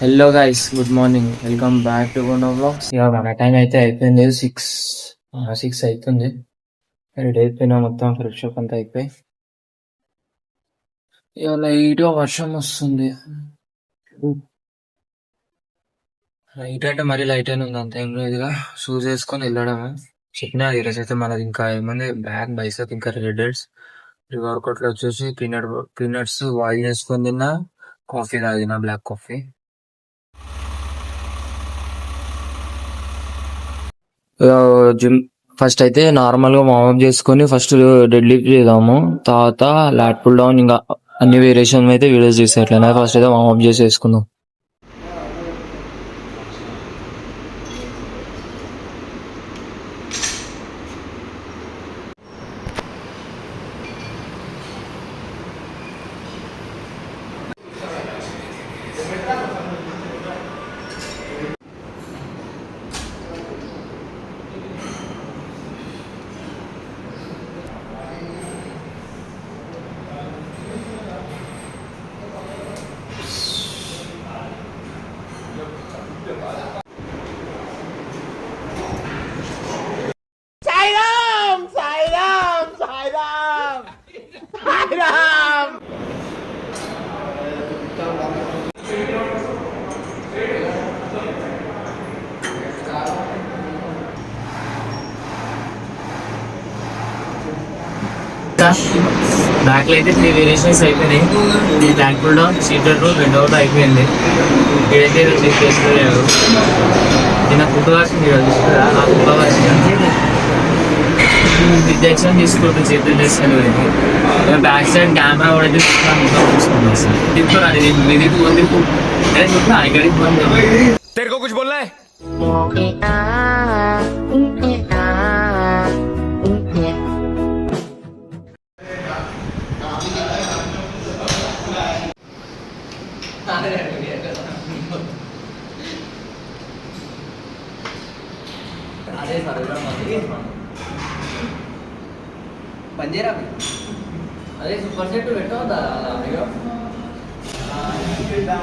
Hello guys, good morning. Welcome back to గుండో blogs. ఇక మన టైం అయితే అయిపోయింది, సిక్స్ సిక్స్ అవుతుంది. రెడీ అయిపోయినా, మొత్తం ఫ్రెష్ అప్ అంతా అయిపోయి. ఇక లైట్గా వర్షం వస్తుంది. లైట్ అంటే మరీ లైట్ అయినా ఉంది, అంత ఏం లేదుగా. షూస్ వేసుకొని వెళ్ళడమే. చెప్పినా ఈరోజు అయితే మనది ఇంకా ఏముంది, బ్యాక్ బైసెప్ ఇంకా రెడర్స్. ప్రీ వర్కౌట్ లో వచ్చేసి పీనట్స్ బాయిల్ చేసుకొని తిన్నా, కాఫీ తాగిన, బ్లాక్ కాఫీ. జిమ్ ఫస్ట్ అయితే నార్మల్ గా వార్మప్ చేసుకొని ఫస్ట్ డెడ్ లిఫ్ట్ చేద్దాము. తర్వాత లాట్ పుల్ డౌన్, ఇంకా అన్ని వేరియేషన్ అయితే వీడియోస్ చేసే అట్లా. ఫస్ట్ అయితే వార్మప్ చేసి వేసుకుందాం. బ్యాక్ లో అయితే 3 వేరియేషన్స్ అయిపోయినాయి. బ్యాక్ పుల్ డౌన్, సీటర్ రో, బెండ్ అవుట్ అయిపోయింది. ఇక్కడైతే చెక్ చేసుకోలేదు. నిన్న ఫుడ్ వాసింది చూసుకురా, ఆ ఫుడ్ వాసింది రిజెక్షన్ తీసుకుంటుంది, చేతులు చేసుకుని. బ్యాక్ సైడ్ కెమెరా కూడా తీసుకుంటాం సార్. తీసుకురాలి మీది పోతే ఇక్కడికి పోతే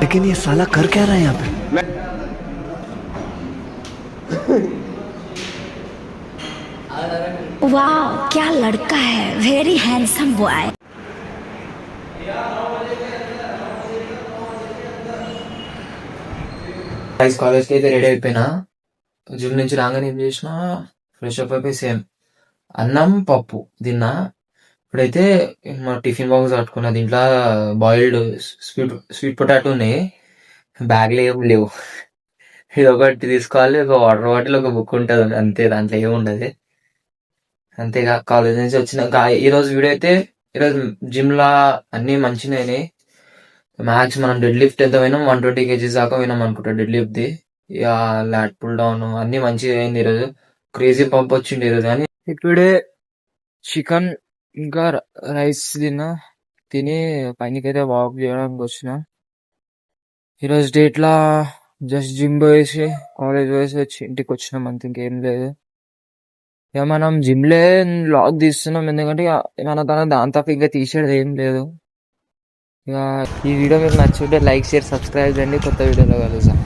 लेकिन ये साला कर क्या रहा है यहाँ पे? वाह क्या लड़का है, वेरी हैंडसम बॉय. కాలేజ్కి అయితే రెడీ అయిపోయినా. జిమ్ నుంచి రాగానే ఏం చేసిన, ఫ్రెష్ అప్ అయిపోయి సేమ్ అన్నం పప్పు తిన్నా. ఇప్పుడైతే మా టిఫిన్ బాక్స్ కట్టుకున్నా. దీంట్లో బాయిల్డ్ స్వీట్ పొటాటో ఉన్నాయి, బ్యాగ్లో ఏం లేవు. ఇది ఒకటి తీసుకోవాలి, ఒక వాటర్ బాటిల్, ఒక బుక్ ఉంటుంది అంతే, దాంట్లో ఏముండదు. అంతేగా కాలేజ్ నుంచి వచ్చినాక ఈరోజు వీడియో అయితే, ఈరోజు జిమ్ లా అన్ని మంచిగా అయినాయి. మ్యాక్స్ మనం డెడ్ లిఫ్ట్ ఎంత పోయినాం, 120 kgs దాకా పోయినాం అనుకుంటా డెడ్ లిఫ్ట్ ది. ఇక లాట్ పుల్ డౌన్ అన్ని మంచిగా అయింది ఈరోజు. క్రేజీ పంప్ వచ్చింది ఈరోజు. కానీ ఇప్పుడే చికెన్ ఇంకా రైస్ తిని పైనకైతే వాక్ చేయడానికి వచ్చిన. ఈరోజు డేట్ లా జస్ట్ జిమ్ పోయేసి, కాలేజ్ పోయేసి వచ్చి ఇంటికి వచ్చినాం, అంత ఇంకేం లేదు. ఇక మనం జిమ్ లే లాగ్ తీస్తున్నాం, ఎందుకంటే మన దాని తప్ప ఇంకా తీసేది ఏం లేదు. ఇక ఈ వీడియో మీకు నచ్చుంటే లైక్, షేర్, సబ్స్క్రైబ్ చేయండి. కొత్త వీడియోలో కలుద్దాం.